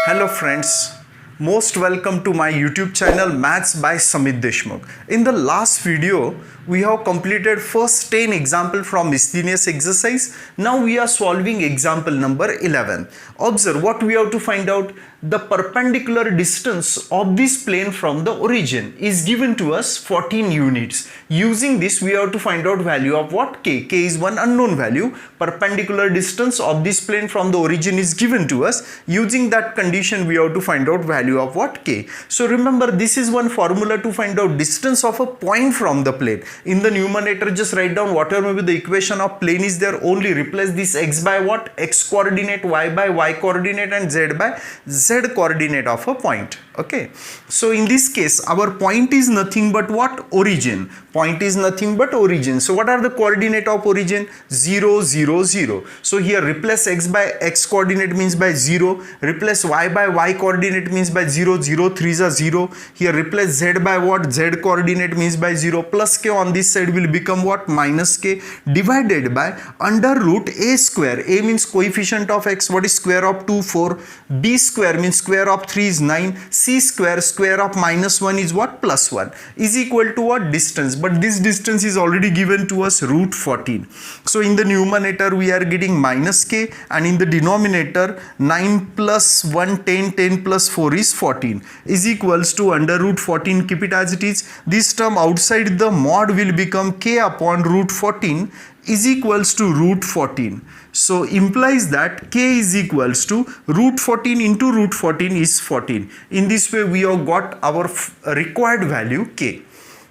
Hello friends, most welcome to my YouTube channel Maths by Samit Deshmukh. In the last video, we have completed first 10 example from miscellaneous exercise. Now we are solving example number 11. Observe what we have to find out. The perpendicular distance of this plane from the origin is given to us 14 units. Using this we have to find out value of what? K. K is one unknown value. Perpendicular distance of this plane from the origin is given to us. Using that condition we have to find out value of what? K. So remember, this is one formula to find out distance of a point from the plane. In the numerator, just write down whatever may be the equation of plane is there, only replace this x by what? X coordinate, y by y coordinate, and z by z coordinate of a point. Okay, so in this case our point is nothing but what? Origin. Point is nothing but origin. So what are the coordinate of origin? 0 0 0. So here replace x by x coordinate means by 0, replace y by y coordinate means by 0, 0 3s are 0. Here replace z by what? Z coordinate means by 0, plus k on this side will become what? Minus k, divided by under root a square. A means coefficient of x. What is square of 2? 4. B square means square of 3 is 9. C square, square of minus 1 is what? Plus 1, is equal to what? Distance. But this distance is already given to us root 14. So in the numerator we are getting minus k, and in the denominator 9 plus 1 10, 10 plus 4 is 14, is equals to under root 14. Keep it as it is. This term outside the mod will become k upon root 14 is equals to root 14. So implies that k is equals to root 14 into root 14 is 14. In this way we have got our required value k.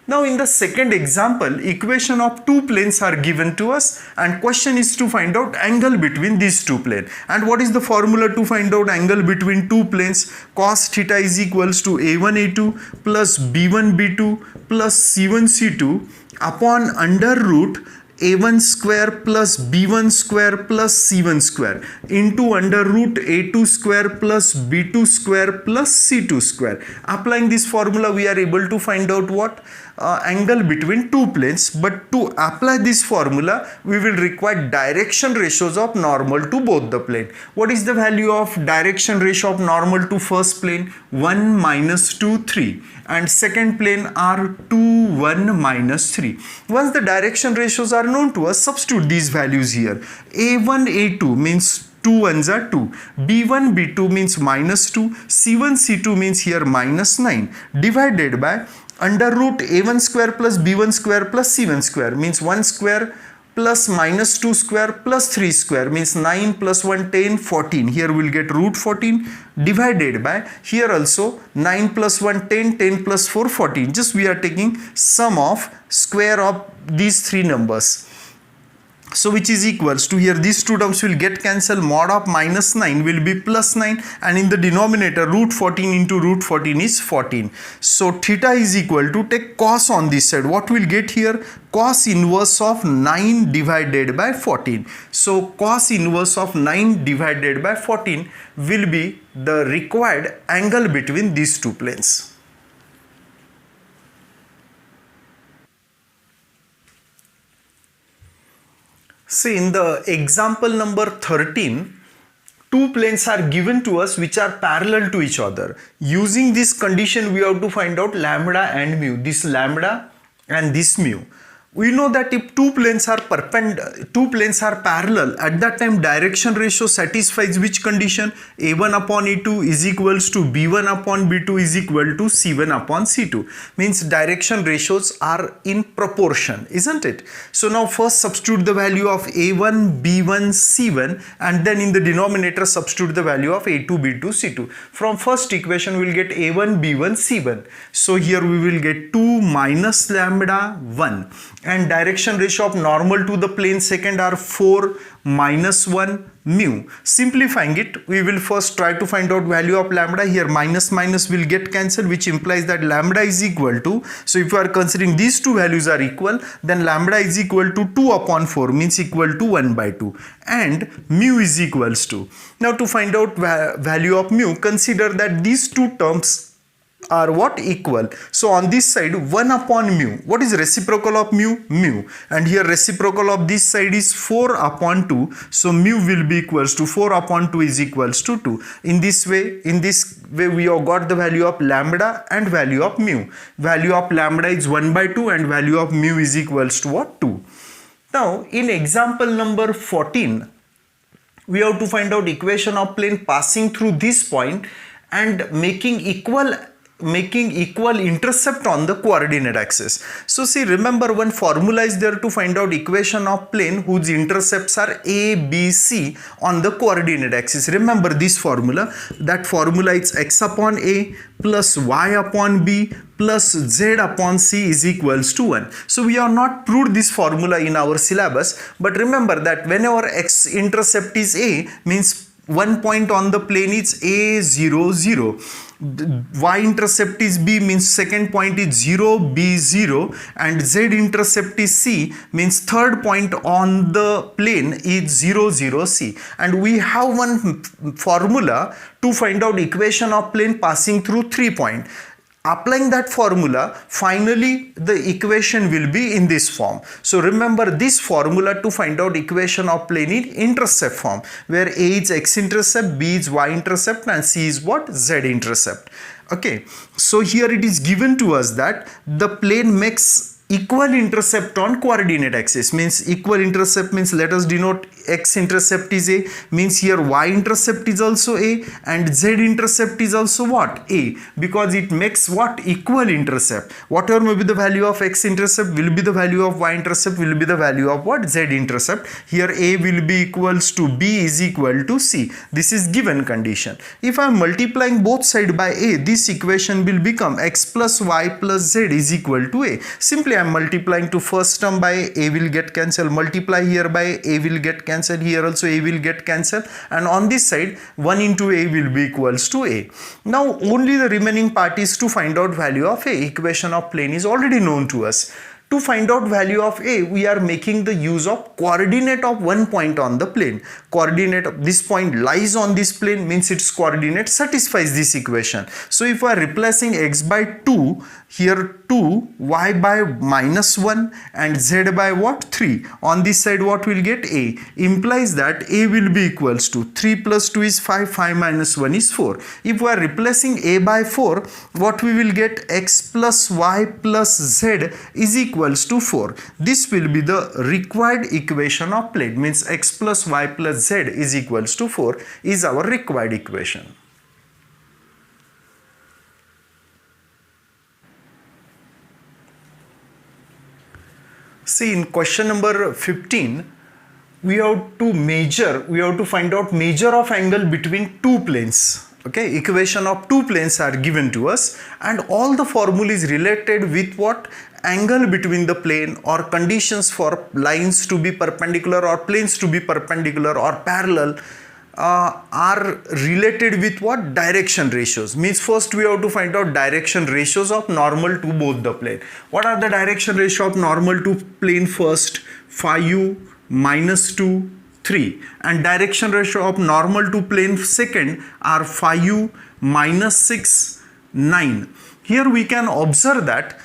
Now in the second example, equation of two planes are given to us and question is to find out angle between these two planes. And what is the formula to find out angle between two planes? Cos theta is equals to a1 a2 plus b1 b2 plus c1 c2 upon under root a1 square plus b1 square plus c1 square into under root a2 square plus b2 square plus c2 square. Applying this formula we are able to find out what? Angle between two planes. But to apply this formula we will require direction ratios of normal to both the plane. What is the value of direction ratio of normal to first plane? 1 minus 2 3, and second plane are 2 1 minus 3. Once the direction ratios are known to us, substitute these values here. a1 a2 means 2 1s are 2, b1 b2 means minus 2, c1 c2 means here minus 9, divided by under root a1 square plus b1 square plus c1 square means 1 square plus minus 2 square plus 3 square means 9 plus 1 10 14. Here we will get root 14, divided by here also 9 plus 1 10, 10 plus 4 14. Just we are taking sum of square of these three numbers. So which is equals to, here these two terms will get cancelled, mod of minus 9 will be plus 9, and in the denominator root 14 into root 14 is 14. So theta is equal to, take cos on this side, what will get here? Cos inverse of 9 divided by 14. So cos inverse of 9 divided by 14 will be the required angle between these two planes. See, in the example number 13, two planes are given to us which are parallel to each other. Using this condition we have to find out lambda and mu, this lambda and this mu. We know that if two planes are parallel, at that time direction ratio satisfies which condition? a1 upon a2 is equals to b1 upon b2 is equal to c1 upon c2. Means direction ratios are in proportion, isn't it? So now first substitute the value of a1, b1, c1, and then in the denominator substitute the value of a2, b2, c2. From first equation we will get a1, b1, c1. So here we will get 2 minus lambda 1. And direction ratio of normal to the plane second are 4 minus 1 mu. Simplifying it, we will first try to find out value of lambda. Here minus minus will get cancelled, which implies that lambda is equal to, so if you are considering these two values are equal, then lambda is equal to 2 upon 4 means equal to 1 by 2, and mu is equals to. Now to find out value of mu, consider that these two terms are what? Equal. So on this side 1 upon mu. What is reciprocal of mu? Mu. And here reciprocal of this side is 4 upon 2. So mu will be equals to 4 upon 2 is equals to 2. In this way we have got the value of lambda and value of mu. Value of lambda is 1 by 2 and value of mu is equals to what? 2. Now in example number 14, we have to find out equation of plane passing through this point and making equal intercept on the coordinate axis. So see, remember one formula is there to find out equation of plane whose intercepts are A, B, C on the coordinate axis. Remember this formula. That formula is x upon A plus y upon B plus z upon C is equals to 1. So we have not proved this formula in our syllabus, but remember that whenever x intercept is A, means one point on the plane is A, 0, 0. Y intercept is B, means second point is 0, B, 0, and Z intercept is C, means third point on the plane is 0, 0, C. And we have one formula to find out equation of plane passing through 3 points. Applying that formula, finally the equation will be in this form. So remember this formula to find out equation of plane in intercept form, where A is x-intercept, B is y-intercept, and C is what? Z-intercept. Okay, so here it is given to us that the plane makes equal intercept on coordinate axis. Means equal intercept means, let us denote x intercept is A, means here y intercept is also A and z intercept is also what? A, because it makes what? Equal intercept. Whatever may be the value of x intercept will be the value of y intercept will be the value of what? Z intercept. Here A will be equals to B is equal to C. This is given condition. If I am multiplying both sides by A, this equation will become x plus y plus z is equal to A. Simply I am multiplying to first term by A will get cancelled, multiply here by A will get cancelled, here also A will get cancelled, and on this side 1 into A will be equals to A. Now only the remaining part is to find out value of A. Equation of plane is already known to us. To find out value of A, we are making the use of coordinate of one point on the plane. Coordinate of this point lies on this plane, means its coordinate satisfies this equation. So if we are replacing x by 2, here 2, y by minus 1 and z by what? 3. On this side what will get? A. Implies that A will be equals to 3 plus 2 is 5, 5 minus 1 is 4. If we are replacing A by 4, what we will get? X plus y plus z is equals to 4. This will be the required equation of plane, means x plus y plus z is equals to 4 is our required equation. See, in question number 15, we have to find out measure of angle between two planes. Okay, equation of two planes are given to us, and all the formula is related with what? Angle between the plane, or conditions for lines to be perpendicular or planes to be perpendicular or parallel are related with what? Direction ratios. Means first we have to find out direction ratios of normal to both the plane. What are the direction ratio of normal to plane? First, phi u minus 2, 3, and direction ratio of normal to plane second are phi u minus 6, 9. Here we can observe that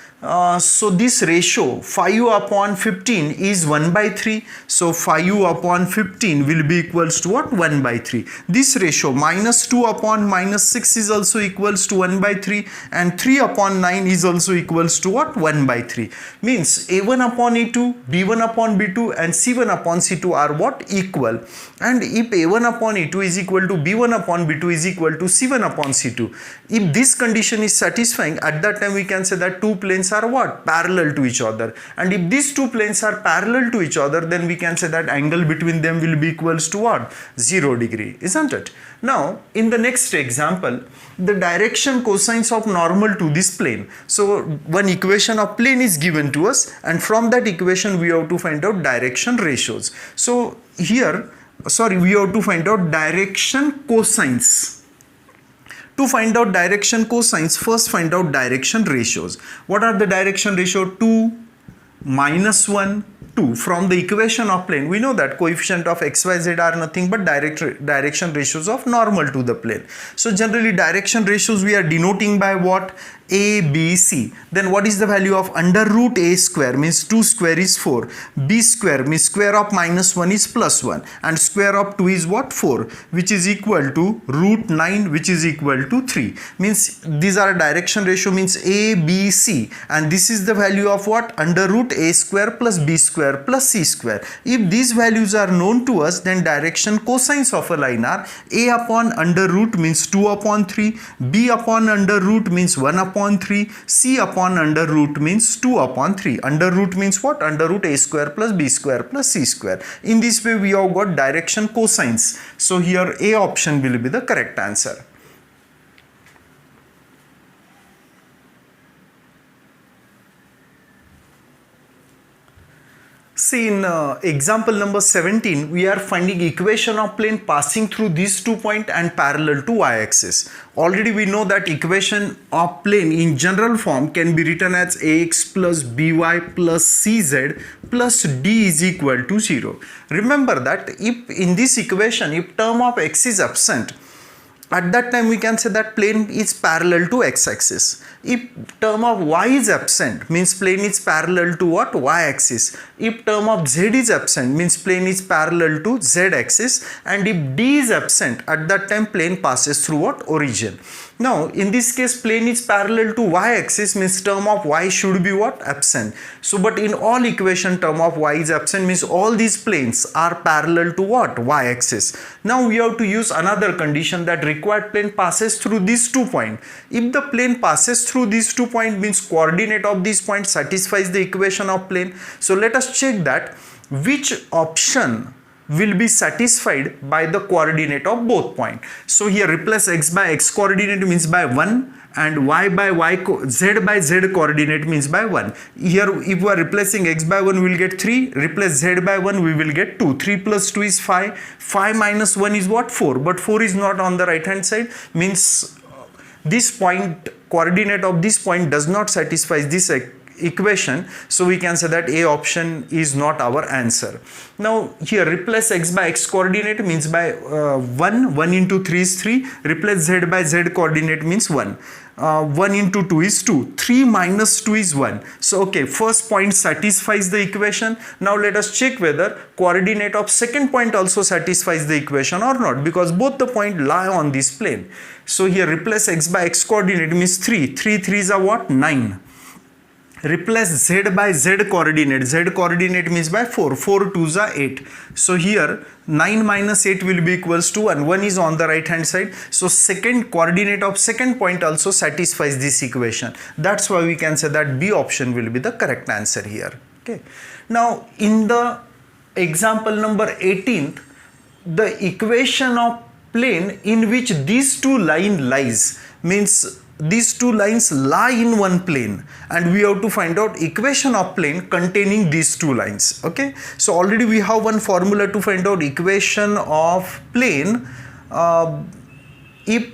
so this ratio phi u upon 15 is 1 by 3. So phi u upon 15 will be equals to what? 1 by 3. This ratio minus 2 upon minus 6 is also equals to 1 by 3, and 3 upon 9 is also equals to what? 1 by 3. Means A1 upon A2, B1 upon B2 and C1 upon C2 are what? Equal. And if A1 upon A2 is equal to B1 upon B2 is equal to C1 upon C2, if this condition is satisfying, at that time we can say that two planes are what? Parallel to each other. And if these two planes are parallel to each other, then we can say that angle between them will be equals to what? 0 degree, isn't it? Now in the next example, the direction cosines of normal to this plane. So one equation of plane is given to us, and from that equation we have to find out direction ratios. So here, we have to find out direction cosines. To find out direction cosines, first find out direction ratios. What are the direction ratio? 2, minus 1, 2 from the equation of plane. We know that coefficient of xyz are nothing but direction ratios of normal to the plane. So generally direction ratios we are denoting by what? A, B, C. Then what is the value of under root A square? Means 2 square is 4. B square means square of minus 1 is plus 1. And square of 2 is what? 4. Which is equal to root 9, which is equal to 3. Means these are a direction ratio, means A, B, C. And this is the value of what? Under root A square plus B square plus C square. If these values are known to us, then direction cosines of a line are A upon under root means 2 upon 3. B upon under root means 1 upon 3, C upon under root means 2 upon 3. Under root means what? Under root A square plus B square plus C square. In this way we have got direction cosines. So here A option will be the correct answer. See, in example number 17, we are finding equation of plane passing through these 2 points and parallel to y-axis. Already we know that equation of plane in general form can be written as ax plus by plus cz plus d is equal to 0. Remember that if in this equation, if term of x is absent, at that time we can say that plane is parallel to x-axis. If term of y is absent, means plane is parallel to what? Y-axis. If term of z is absent, means plane is parallel to z-axis. And if d is absent, at that time plane passes through what? Origin. Now in this case plane is parallel to y-axis, means term of y should be what? Absent. So but in all equation term of y is absent, means all these planes are parallel to what? Y-axis. Now we have to use another condition that required plane passes through these 2 points. If the plane passes through these 2 points, means coordinate of these points satisfies the equation of plane. So let us check that which option will be satisfied by the coordinate of both points. So here replace x by x coordinate means by 1 and y by y, z by z coordinate means by 1. Here if we are replacing x by 1 we will get 3, replace z by 1 we will get 2. 3 plus 2 is 5, 5 minus 1 is what? 4, but 4 is not on the right hand side, means this point, coordinate of this point does not satisfy this equation. So we can say that A option is not our answer. Now here replace x by x coordinate means by 1 into 3 is 3, replace z by z coordinate means 1. 1 into 2 is 2, 3 minus 2 is 1. So okay, first point satisfies the equation. Now let us check whether coordinate of second point also satisfies the equation or not, because both the point lie on this plane. So here replace x by x coordinate means 3, 3 3s are what? 9. Replace z by z coordinate means by 4, 4 2s are 8. So here 9 minus 8 will be equals to 1, 1 is on the right hand side. So second coordinate of second point also satisfies this equation. That's why we can say that B option will be the correct answer here. Okay. Now in the example number 18th, the equation of plane in which these two lines lies, means these two lines lie in one plane and we have to find out equation of plane containing these two lines. Okay, so already we have one formula to find out equation of plane if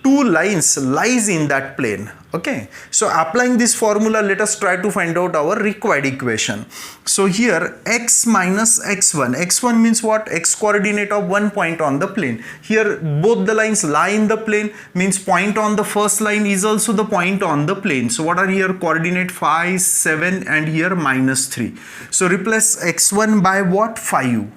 two lines lies in that plane. Okay, so applying this formula, let us try to find out our required equation. So here x minus x1, x1 means what? X coordinate of one point on the plane. Here both the lines lie in the plane, means point on the first line is also the point on the plane. So what are here? Coordinate 5, 7 and here minus 3. So replace x1 by what? 5.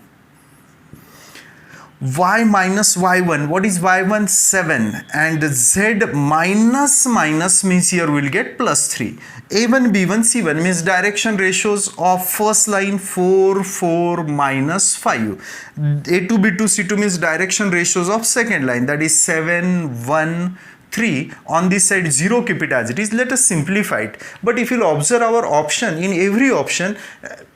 Y minus y1, what is y1? 7, and z minus minus means here we will get plus 3. A1 B1 C1 means direction ratios of first line 4 4 minus 5. A2 B2 C2 means direction ratios of second line, that is 7 1 3. On this side 0, keep it as it is. Let us simplify it. But if you will observe our option, in every option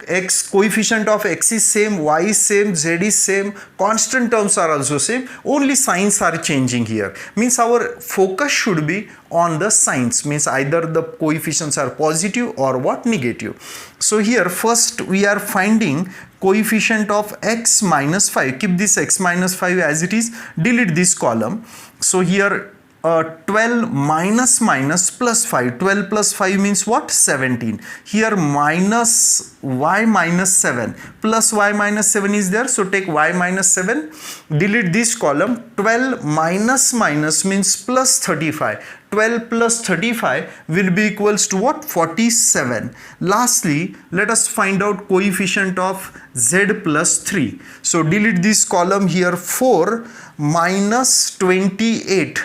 x coefficient of x is same, y is same, z is same, constant terms are also same, only signs are changing here. Means our focus should be on the signs, means either the coefficients are positive or what? Negative. So here first we are finding coefficient of x minus 5. Keep this x minus 5 as it is, delete this column. So here 12 minus minus plus 5. 12 plus 5 means what? 17. Here minus y minus 7 plus y minus 7 is there. So take y minus 7. Delete this column. 12 minus minus means plus 35. 12 plus 35 will be equals to what? 47. Lastly, let us find out coefficient of z plus 3. So delete this column here. 4 minus 28.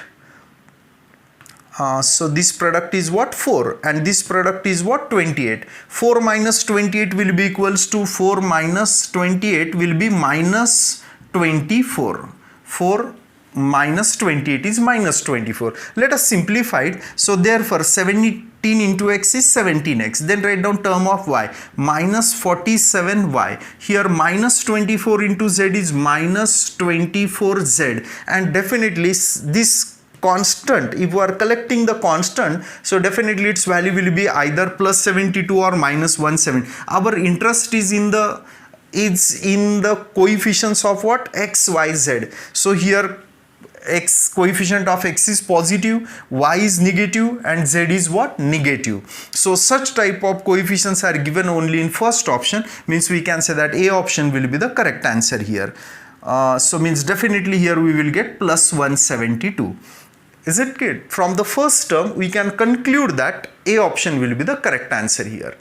So this product is what? 4, and this product is what? 28. 4 minus 28 will be equals to 4 minus 28 will be minus 24. 4 minus 28 is minus 24. Let us simplify it. So therefore 17 into x is 17x. Then write down term of y, minus 47y. Here minus 24 into z is minus 24z, and definitely this constant, if you are collecting the constant, so definitely its value will be either plus 72 or minus 170. Our interest is in the coefficients of what? X, y, z. So here x, coefficient of x is positive, y is negative, and z is what? Negative. So such type of coefficients are given only in first option, means we can say that A option will be the correct answer here. So means definitely here we will get plus 172. Is it good? From the first term, we can conclude that A option will be the correct answer here.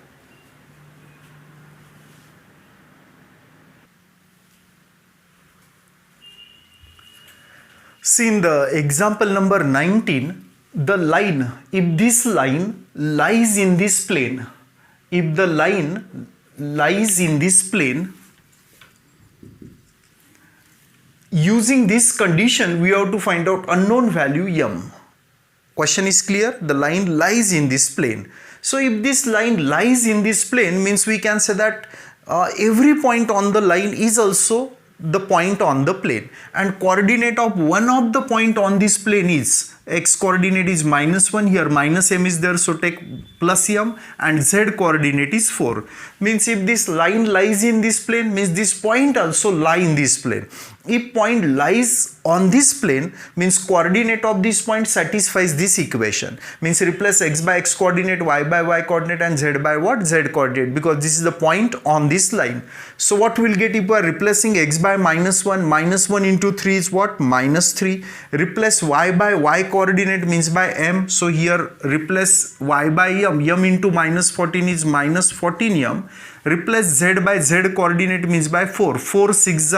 See in the example number 19, the line, if this line lies in this plane, if the line lies in this plane, using this condition, we have to find out unknown value m. Question is clear? The line lies in this plane. So if this line lies in this plane, means we can say that every point on the line is also the point on the plane, and coordinate of one of the point on this plane is x coordinate is minus 1, here minus m is there, so take plus m, and z coordinate is 4. Means if this line lies in this plane, means this point also lie in this plane. If point lies on this plane, means coordinate of this point satisfies this equation. Means replace x by x coordinate, y by y coordinate, and z by what? Z coordinate, because this is the point on this line. So what we'll get if we are replacing x by minus 1, minus 1 into 3 is what? Minus 3. Replace y by y coordinate means by m. So here replace y by m. M into minus 14 is minus 14m. Replace z by z coordinate means by 4. 4 6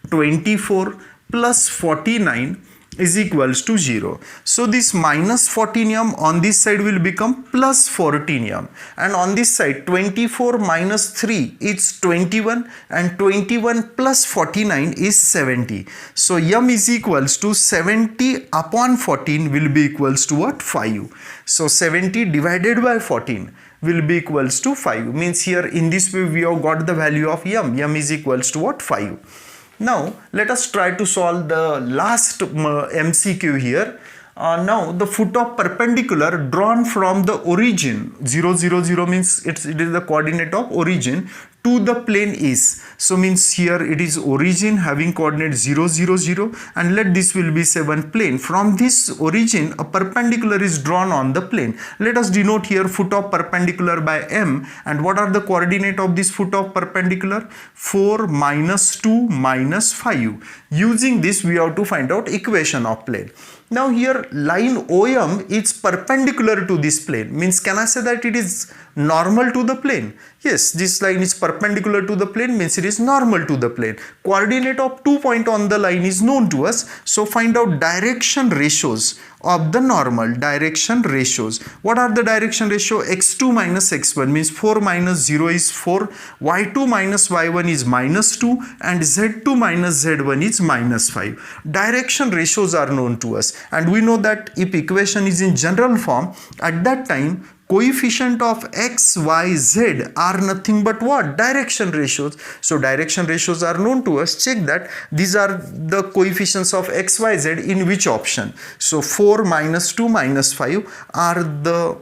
24 plus 49 is equals to 0. So this minus 14m on this side will become plus 14m, and on this side 24 minus 3 is 21, and 21 plus 49 is 70. So m is equals to 70 upon 14 will be equals to what? 5. So 70 divided by 14 will be equals to 5. Means here in this way we have got the value of m. M is equals to what? 5. Now let us try to solve the last MCQ here. Now the foot of perpendicular drawn from the origin 0 0 0 means it is the coordinate of origin to the plane is. So means here it is origin having coordinate 0 0 0, and let this will be 7 plane. From this origin a perpendicular is drawn on the plane. Let us denote here foot of perpendicular by m, and what are the coordinate of this foot of perpendicular? 4 minus 2 minus 5. Using this we have to find out equation of plane. Now here line OM is perpendicular to this plane, means can I say that it is normal to the plane? Yes, this line is perpendicular to the plane, means it is normal to the plane. Coordinate of 2 point on the line is known to us, so find out direction ratios of the normal. Direction ratios. What are the direction ratio? x2 minus x1 means 4 minus 0 is 4, y2 minus y1 is minus 2, and z2 minus z1 is minus 5. Direction ratios are known to us, and we know that if equation is in general form, at that time coefficient of x, y, z are nothing but what? Direction ratios. So direction ratios are known to us. Check that these are the coefficients of x, y, z in which option. So 4 minus 2 minus 5 are the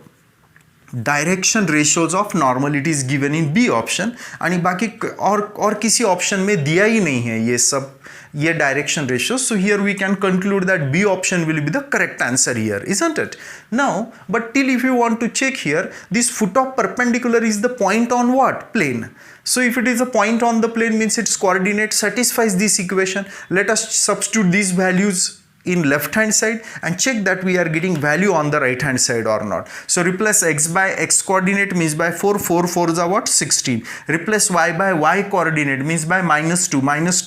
direction ratios of normal, it is given in B option, आणि बाकी और किसी option में दिया ही नहीं है ये सब ये direction ratio. So here we can conclude that B option will be the correct answer here, isn't it? Now, but till if you want to check here, this foot of perpendicular is the point on what? Plane. So if it is a point on the plane, means its coordinate satisfies this equation. Let us substitute these values in left hand side and check that we are getting value on the right hand side or not. So replace x by x coordinate means by 4, 4 is what? 16. Replace y by y coordinate means by minus 2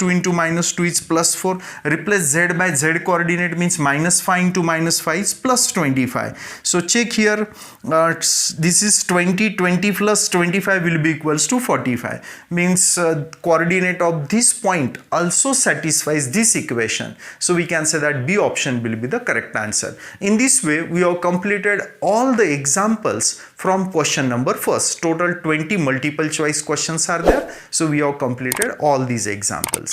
into minus 2 is plus 4. Replace z by z coordinate means minus 5 into minus 5 is plus 25. So check here, this is 20 plus 25 will be equals to 45, means coordinate of this point also satisfies this equation. So we can say that B option will be the correct answer. In this way, we have completed all the examples from question number first. Total 20 multiple choice questions are there. So we have completed all these examples.